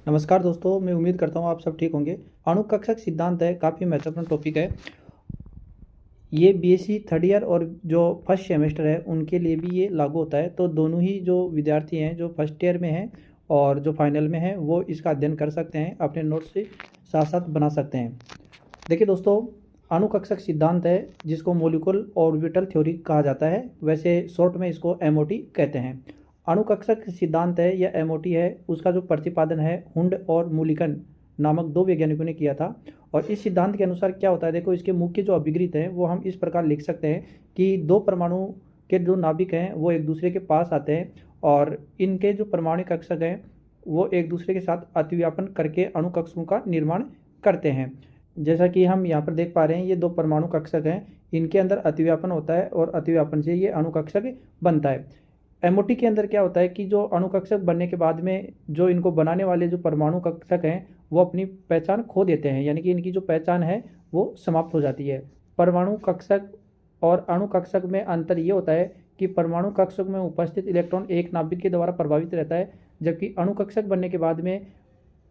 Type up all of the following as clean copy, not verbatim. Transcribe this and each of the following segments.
नमस्कार दोस्तों, मैं उम्मीद करता हूँ आप सब ठीक होंगे। अणुकक्षक सिद्धांत है, काफ़ी महत्वपूर्ण टॉपिक है। ये बीएससी थर्ड ईयर और जो फर्स्ट सेमेस्टर है उनके लिए भी ये लागू होता है। तो दोनों ही जो विद्यार्थी हैं जो फर्स्ट ईयर में हैं और जो फाइनल में हैं वो इसका अध्ययन कर सकते हैं, अपने नोट्स से साथ साथ बना सकते हैं। देखिए दोस्तों, अणुकक्षक सिद्धांत है जिसको मॉलिक्यूलर ऑर्बिटल थ्योरी कहा जाता है। वैसे शॉर्ट में इसको एमओटी कहते हैं। अणुकक्षक सिद्धांत है या एमओटी है, उसका जो प्रतिपादन है हुंड और मूलिकन नामक दो वैज्ञानिकों ने किया था। और इस सिद्धांत के अनुसार क्या होता है, देखो इसके मुख्य जो अभिगृत हैं वो हम इस प्रकार लिख सकते हैं कि दो परमाणु के जो नाभिक हैं वो एक दूसरे के पास आते हैं और इनके जो परमाणु कक्षक हैं वो एक दूसरे के साथ अतिव्यापन करके अणुकक्षकों का निर्माण करते हैं। जैसा कि हम यहाँ पर देख पा रहे हैं, ये दो परमाणु कक्षक हैं, इनके अंदर अतिव्यापन होता है और अतिव्यापन से ये अणुकक्षक बनता है। एमओटी के अंदर क्या होता है कि जो अणुकक्षक बनने के बाद में जो इनको बनाने वाले जो परमाणु कक्षक हैं वो अपनी पहचान खो देते हैं, यानी कि इनकी जो पहचान है वो समाप्त हो जाती है। परमाणु कक्षक और अणु कक्षक में अंतर ये होता है कि परमाणु कक्षक में उपस्थित इलेक्ट्रॉन एक नाभिक के द्वारा प्रभावित रहता है, जबकि अणु कक्षक बनने के बाद में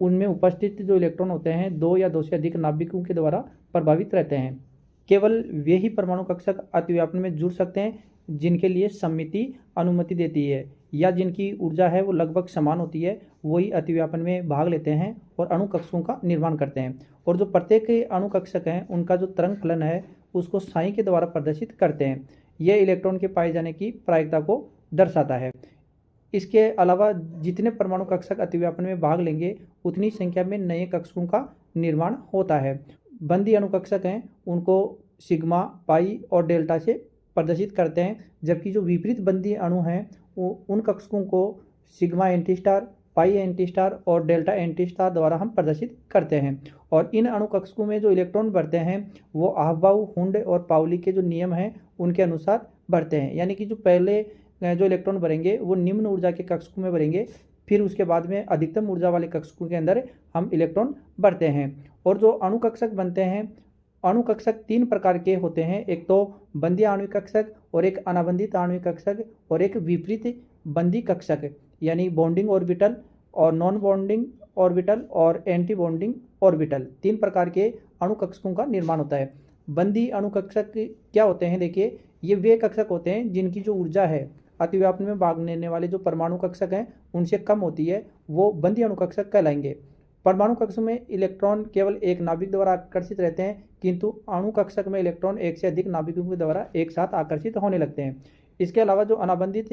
उनमें उपस्थित जो इलेक्ट्रॉन होते हैं दो या दो से अधिक नाभिकों के द्वारा प्रभावित रहते हैं। केवल वे ही परमाणु कक्षक अतिव्यापन में जुड़ सकते हैं जिनके लिए सममिति अनुमति देती है या जिनकी ऊर्जा है वो लगभग समान होती है, वही अतिव्यापन में भाग लेते हैं और अणु कक्षकों का निर्माण करते हैं। और जो प्रत्येक अणु कक्षक हैं उनका जो तरंग फलन है उसको साई के द्वारा प्रदर्शित करते हैं। यह इलेक्ट्रॉन के पाए जाने की प्रायिकता को दर्शाता है। इसके अलावा जितने परमाणु कक्षक अतिव्यापन में भाग लेंगे उतनी संख्या में नए कक्षकों का निर्माण होता है। बंदी अणुकक्षक हैं उनको सिग्मा, पाई और डेल्टा से प्रदर्शित करते हैं, जबकि जो विपरीत बंदी अणु हैं वो उन कक्षकों को सिग्मा एंटी स्टार, पाई एंटी स्टार और डेल्टा एंटी स्टार द्वारा हम प्रदर्शित करते हैं। और इन अणु कक्षकों में जो इलेक्ट्रॉन बढ़ते हैं वो आहबाउ, हुंड और पाउली के जो नियम हैं उनके अनुसार बढ़ते हैं, यानी कि जो पहले जो इलेक्ट्रॉन भरेंगे वो निम्न ऊर्जा के कक्षकों में भरेंगे, फिर उसके बाद में अधिकतम ऊर्जा वाले कक्षकों के अंदर हम इलेक्ट्रॉन भरते हैं। और जो अणु कक्षक बनते हैं, अणु कक्षक तीन प्रकार के होते हैं। एक तो बंदी आणविक कक्षक और एक अनाबंधित आणविक कक्षक और एक विपरीत बंदी कक्षक, यानी बॉन्डिंग ऑर्बिटल और नॉन बॉन्डिंग ऑर्बिटल और एंटी बॉन्डिंग ऑर्बिटल। तीन प्रकार के अणु कक्षकों का निर्माण होता है। बंदी अणु कक्षक क्या होते हैं, देखिए ये वे कक्षक होते हैं जिनकी जो ऊर्जा है अतिव्यापन में भाग लेने वाले जो परमाणु कक्षक हैं उनसे कम होती है, वो बंदी अणु कक्षक कहलाएंगे। परमाणु कक्षक में इलेक्ट्रॉन केवल एक नाभिक द्वारा आकर्षित रहते हैं, किंतु अणु कक्षक में इलेक्ट्रॉन एक से अधिक नाभिकों के द्वारा एक साथ आकर्षित होने लगते हैं। इसके अलावा जो अनाबंधित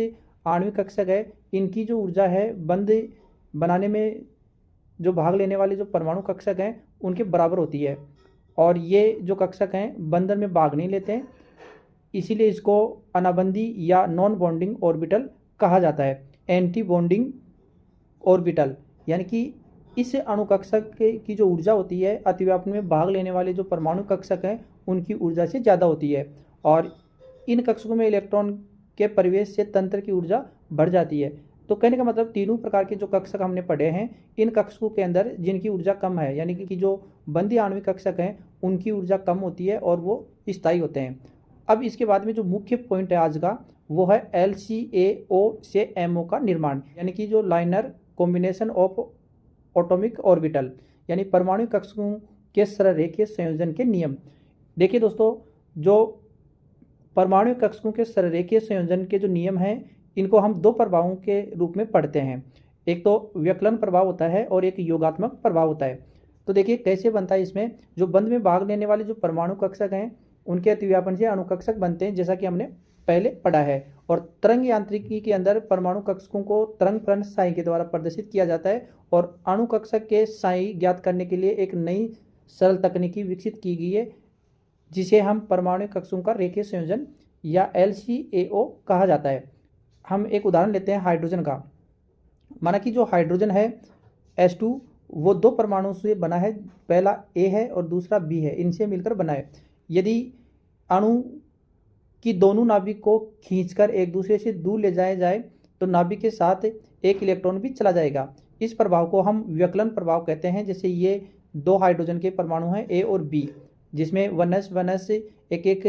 आणविक कक्षक है, इनकी जो ऊर्जा है बंद बनाने में जो भाग लेने वाले जो परमाणु कक्षक हैं उनके बराबर होती है, और ये जो कक्षक हैं बंधन में भाग नहीं लेते हैं, इसीलिए इसको अनाबंदी या नॉन बॉन्डिंग ऑर्बिटल कहा जाता है। एंटी बॉन्डिंग ऑर्बिटल, यानी कि इस अणु कक्षक की जो ऊर्जा होती है अतिव्यापन में भाग लेने वाले जो परमाणु कक्षक हैं उनकी ऊर्जा से ज़्यादा होती है, और इन कक्षकों में इलेक्ट्रॉन के प्रवेश से तंत्र की ऊर्जा बढ़ जाती है। तो कहने का मतलब तीनों प्रकार के जो कक्षक हमने पढ़े हैं, इन कक्षकों के अंदर जिनकी ऊर्जा कम है, यानी कि जो बंदी आणविक कक्षक हैं उनकी ऊर्जा कम होती है और वो स्थायी होते हैं। अब इसके बाद में जो मुख्य पॉइंट है आज का वो है LCAO से MO का निर्माण, यानी कि जो liner combination of atomic orbital, यानी परमाणु कक्षकों के सररेखीय संयोजन के नियम। देखिए दोस्तों, जो परमाणु कक्षकों के सररेखीय संयोजन के जो नियम हैं इनको हम दो प्रभावों के रूप में पढ़ते हैं। एक तो व्यवकलन प्रभाव होता है और एक योगात्मक प्रभाव होता है। तो देखिए कैसे बनता है इसमें, जो बंध में भाग लेने वाले जो परमाणु कक्षक हैं उनके अतिव्यापन से अणुकक्षक बनते हैं, जैसा कि हमने पहले पढ़ा है। और तरंग यांत्रिकी के अंदर परमाणु कक्षकों को तरंग फलन साई के द्वारा प्रदर्शित किया जाता है, और अणु कक्षक के साई ज्ञात करने के लिए एक नई सरल तकनीकी विकसित की गई है जिसे हम परमाणु कक्षकों का रेखीय संयोजन या LCAO कहा जाता है। हम एक उदाहरण लेते हैं हाइड्रोजन का। माना कि जो हाइड्रोजन है H2 वो दो परमाणु से बना है, पहला A है और दूसरा B है, इनसे मिलकर बना है। यदि अणु की दोनों नाभिक को खींचकर एक दूसरे से दूर ले जाया जाए तो नाभिक के साथ एक इलेक्ट्रॉन भी चला जाएगा। इस प्रभाव को हम व्यवकलन प्रभाव कहते हैं। जैसे ये दो हाइड्रोजन के परमाणु हैं A और B, जिसमें 1s एक एक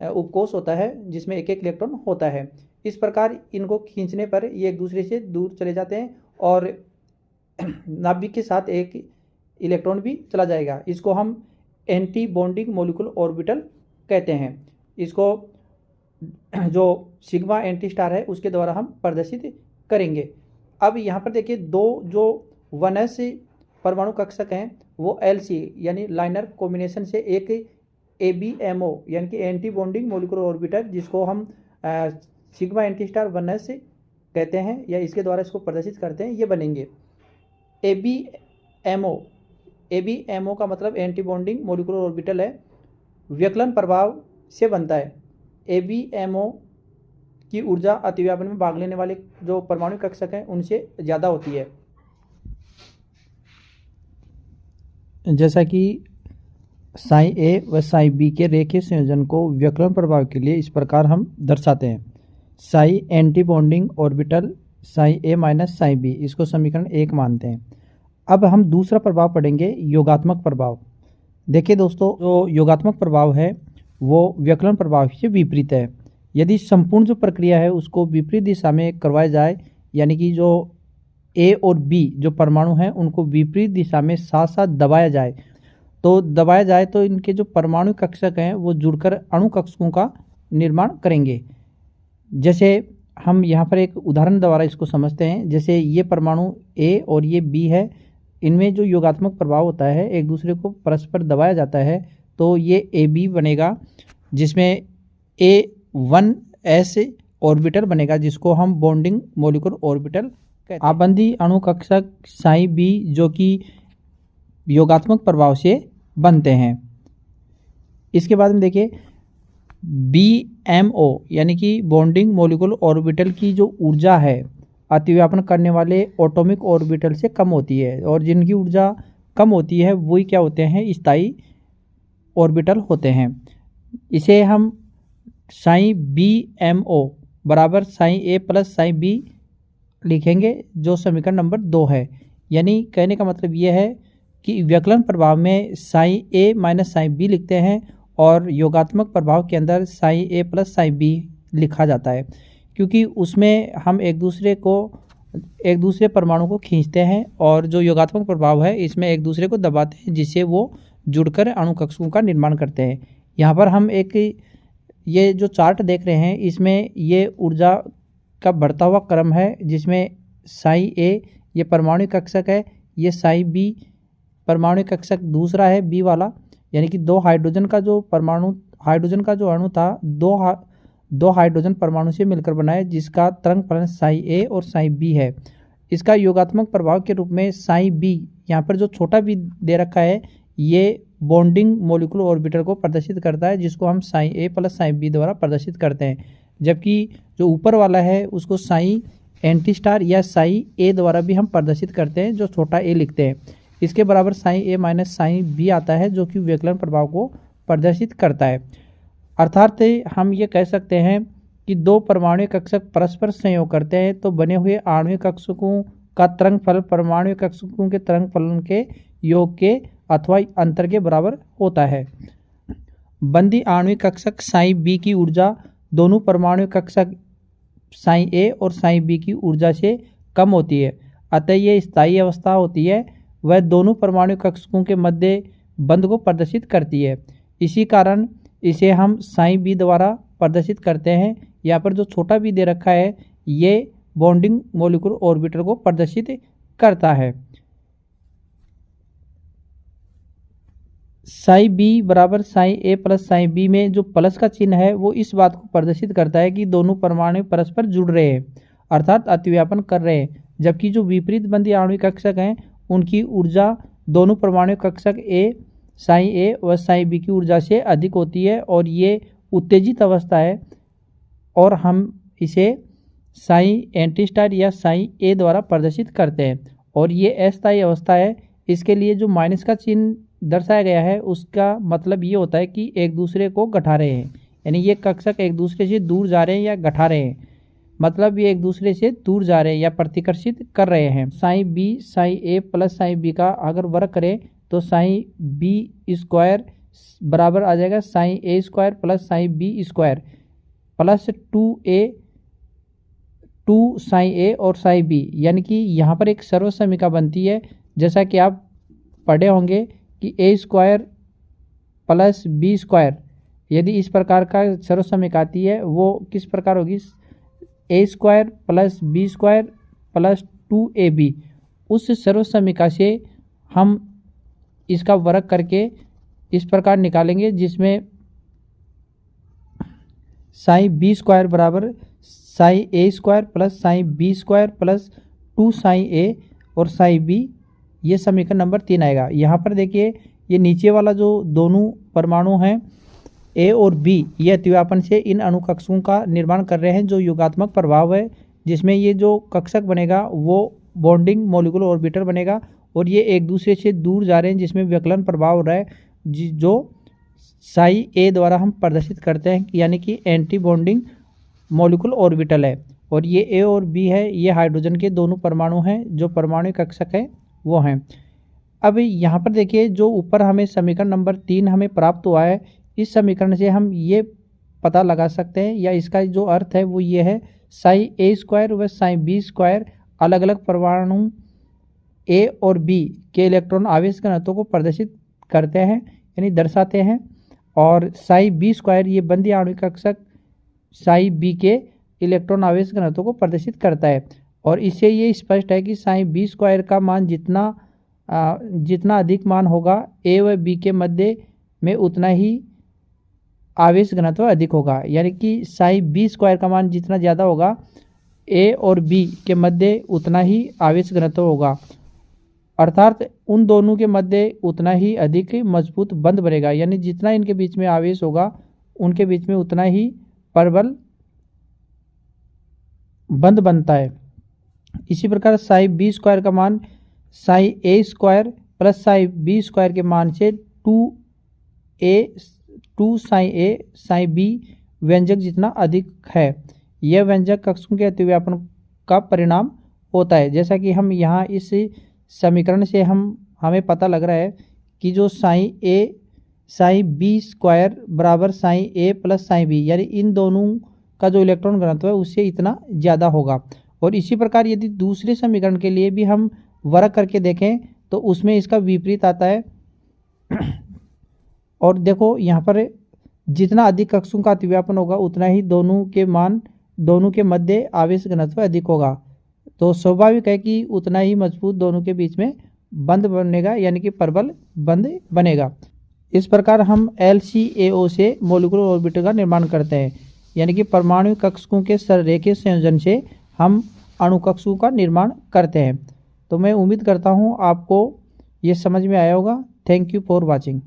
उपकोष होता है जिसमें एक एक इलेक्ट्रॉन होता है। इस प्रकार इनको खींचने पर ये एक दूसरे से दूर चले जाते हैं और नाभिक के साथ एक इलेक्ट्रॉन भी चला जाएगा। इसको हम एंटी बॉन्डिंग मॉलिक्यूलर ऑर्बिटल कहते हैं। इसको जो सिग्मा एंटी स्टार है उसके द्वारा हम प्रदर्शित करेंगे। अब यहाँ पर देखिए दो जो 1s परमाणु कक्षक हैं वो LC यानी लाइनर कॉम्बिनेशन से एक ABMO यानी कि एंटी बॉन्डिंग मॉलिक्यूलर ऑर्बिटल, जिसको हम सिग्मा एंटी स्टार 1s कहते हैं या इसके द्वारा इसको प्रदर्शित करते हैं, ये बनेंगे। ABMO का मतलब एंटी बॉन्डिंग मॉलिक्यूलर ऑर्बिटल है, व्यकलन प्रभाव से बनता है। ABMO की ऊर्जा अतिव्यापन में भाग लेने वाले जो परमाणु कक्षक हैं उनसे ज़्यादा होती है। जैसा कि साई ए व साई बी के रेखीय संयोजन को व्यकलन प्रभाव के लिए इस प्रकार हम दर्शाते हैं। Psi anti bonding orbital psi A minus psi B, इसको समीकरण 1 मानते हैं। अब हम दूसरा प्रभाव पढ़ेंगे, योगात्मक प्रभाव। देखिए दोस्तों, जो योगात्मक प्रभाव है वो व्यकलन प्रभाव से विपरीत है। यदि संपूर्ण जो प्रक्रिया है उसको विपरीत दिशा में करवाया जाए, यानी कि जो ए और बी जो परमाणु हैं उनको विपरीत दिशा में साथ साथ दबाया जाए तो इनके जो परमाणु कक्षक हैं वो जुड़कर अणु कक्षकों का निर्माण करेंगे। जैसे हम यहाँ पर एक उदाहरण द्वारा इसको समझते हैं। जैसे ये परमाणु ए और ये बी है, इनमें जो योगात्मक प्रभाव होता है एक दूसरे को परस्पर दबाया जाता है तो ये AB बनेगा, जिसमें A1s ऑर्बिटल बनेगा जिसको हम बॉन्डिंग मॉलिक्यूलर ऑर्बिटल कहते हैं। आबंधी अणु कक्षक साई बी जो कि योगात्मक प्रभाव से बनते हैं। इसके बाद में देखिए BMO यानी कि बॉन्डिंग मॉलिक्यूलर ऑर्बिटल की जो ऊर्जा है अतिव्यापन करने वाले एटॉमिक ऑर्बिटल से कम होती है, और जिनकी ऊर्जा कम होती है वही क्या होते हैं, स्थायी ऑर्बिटल होते हैं। इसे हम साई BMO बराबर Sai A plus psi B लिखेंगे, जो समीकरण नंबर 2 है। यानी कहने का मतलब यह है कि व्यकलन प्रभाव में Sai A minus psi B लिखते हैं और योगात्मक प्रभाव के अंदर Sai A plus psi B लिखा जाता है, क्योंकि उसमें हम एक दूसरे परमाणु को खींचते हैं और जो योगात्मक प्रभाव है इसमें एक दूसरे को दबाते हैं जिससे वो जुड़कर अणु कक्षकों का निर्माण करते हैं। यहाँ पर हम एक ये जो चार्ट देख रहे हैं इसमें ये ऊर्जा का बढ़ता हुआ क्रम है, जिसमें साई A ये परमाणु कक्षक है, ये साई B परमाणु कक्षक दूसरा है B वाला, यानी कि दो हाइड्रोजन का जो अणु था दो हाइड्रोजन परमाणु से मिलकर बना है, जिसका तरंग फलन साई A और साई B है। इसका योगात्मक प्रभाव के रूप में साई B, यहाँ पर जो छोटा b दे रखा है, ये बॉन्डिंग मॉलिक्यूलर ऑर्बिटल को प्रदर्शित करता है, जिसको हम Sai A plus psi B द्वारा प्रदर्शित करते हैं। जबकि जो ऊपर वाला है उसको साई एंटी स्टार या साई A द्वारा भी हम प्रदर्शित करते हैं, जो छोटा a लिखते हैं। इसके बराबर Sai A minus psi B आता है, जो कि व्यकलन प्रभाव को प्रदर्शित करता है। अर्थात हम ये कह सकते हैं कि दो परमाणु कक्षक परस्पर संयोग करते हैं तो बने हुए आणविक कक्षकों का तरंग फलन परमाणु कक्षकों के तरंग फलन के योग के अथवा अंतर के बराबर होता है। बंदी आणविक कक्षक साई B की ऊर्जा दोनों परमाणु कक्षक साई A और साई B की ऊर्जा से कम होती है, अतः ये स्थायी अवस्था होती है, वह दोनों परमाणु कक्षकों के मध्य बंध को प्रदर्शित करती है। इसी कारण इसे हम साई B द्वारा प्रदर्शित करते हैं। यहाँ पर जो छोटा b दे रखा है ये बॉन्डिंग मॉलिक्यूलर ऑर्बिटल को प्रदर्शित करता है। साई B बराबर Sai A plus psi B में जो प्लस का चिन्ह है वो इस बात को प्रदर्शित करता है कि दोनों परमाणु परस्पर जुड़ रहे हैं, अर्थात अतिव्यापन कर रहे हैं, जबकि जो विपरीत बंदी आणविक कक्षक हैं उनकी ऊर्जा दोनों परमाणु कक्षक साई A व साई B की ऊर्जा से अधिक होती है और ये उत्तेजित अवस्था है, और हम इसे साई एंटी स्टार या साई A द्वारा प्रदर्शित करते हैं। और ये अस्थायी अवस्था है। इसके लिए जो माइनस का चिन्ह दर्शाया गया है उसका मतलब ये होता है कि एक दूसरे को गठा रहे हैं, यानी ये कक्षक एक दूसरे से दूर जा रहे हैं या गठा रहे हैं, मतलब ये एक दूसरे से दूर जा रहे हैं या प्रतिकर्षित कर रहे हैं। Sai B Sai A plus psi B का अगर वर्ग करें तो साई B स्क्वायर बराबर आ जाएगा psi A square plus psi B square plus 2 psi A और साई बी, यानी कि यहाँ पर एक सर्वसमीका बनती है। जैसा कि आप पढ़े होंगे कि ए स्क्वायर प्लस बी स्क्वायर, यदि इस प्रकार का सर्वसमीका आती है वो किस प्रकार होगी, A square plus B square plus 2ab। उस सर्वसमीका से हम इसका वर्ग करके इस प्रकार निकालेंगे, जिसमें साई बी स्क्वायर बराबर psi A square plus psi B square plus 2 psi A और साई बी, ये समीकरण नंबर 3 आएगा। यहाँ पर देखिए ये नीचे वाला जो दोनों परमाणु हैं ए और बी, ये अतिव्यापन से इन अणुकक्षकों का निर्माण कर रहे हैं, जो युगात्मक प्रभाव है, जिसमें ये जो कक्षक बनेगा वो बॉन्डिंग मॉलिक्यूलर ऑर्बिटर बनेगा और ये एक दूसरे से दूर जा रहे हैं, जिसमें विकलन प्रभाव हो रहा है, जो साई ए द्वारा हम प्रदर्शित करते हैं, यानी कि एंटी बॉन्डिंग मॉलिक्यूलर ऑर्बिटल है। और ये ए और बी है, ये हाइड्रोजन के दोनों परमाणु हैं, जो परमाणु कक्षक हैं वो हैं। अब यहाँ पर देखिए जो ऊपर हमें समीकरण नंबर 3 हमें प्राप्त हुआ है, इस समीकरण से हम ये पता लगा सकते हैं, या इसका जो अर्थ है वो ये है, साई ए स्क्वायर व साई बी स्क्वायर अलग अलग परमाणु ए और बी के इलेक्ट्रॉन आवेश घनत्व को प्रदर्शित करते हैं, यानी दर्शाते हैं। और साई बी स्क्वायर ये बंदी आणविक कक्षक साई बी के इलेक्ट्रॉन आवेश घनत्व को प्रदर्शित करता है। और इससे ये स्पष्ट है कि साई बी स्क्वायर का मान जितना अधिक मान होगा ए व बी के मध्य में, उतना ही आवेश घनत्व अधिक होगा, यानी कि साई बी स्क्वायर का मान जितना ज़्यादा होगा ए और बी के मध्य उतना ही आवेश घनत्व होगा, अर्थात उन दोनों के मध्य उतना ही अधिक मजबूत बंध बनेगा, यानी जितना इनके बीच में आवेश होगा उनके बीच में उतना ही प्रबल बंध बनता है। इसी प्रकार साई बी स्क्वायर का मान psi A square plus psi B square के मान से 2 साई ए साई बी व्यंजक जितना अधिक है। यह व्यंजक कक्षकों के अतिव्यापन का परिणाम होता है। जैसा कि हम यहाँ इस समीकरण से हमें पता लग रहा है कि जो साई बी स्क्वायर बराबर साई ए प्लस साई बी, यानी इन दोनों का जो इलेक्ट्रॉन घनत्व है उससे इतना ज़्यादा होगा। और इसी प्रकार यदि दूसरे समीकरण के लिए भी हम वर्ग करके देखें तो उसमें इसका विपरीत आता है। और देखो यहाँ पर जितना अधिक कक्षकों का अतिव्यापन होगा उतना ही दोनों के मध्य आवेश घनत्व अधिक होगा, तो स्वाभाविक है कि उतना ही मजबूत दोनों के बीच में बंध बनेगा, यानी कि प्रबल बंध बनेगा। इस प्रकार हम LCAO से मॉलिक्यूलर ऑर्बिटर का निर्माण करते हैं, यानी कि परमाणु कक्षकों के सररेखीय संयोजन से हम अणुकक्षकों का निर्माण करते हैं। तो मैं उम्मीद करता हूँ आपको ये समझ में आया होगा। Thank you for watching.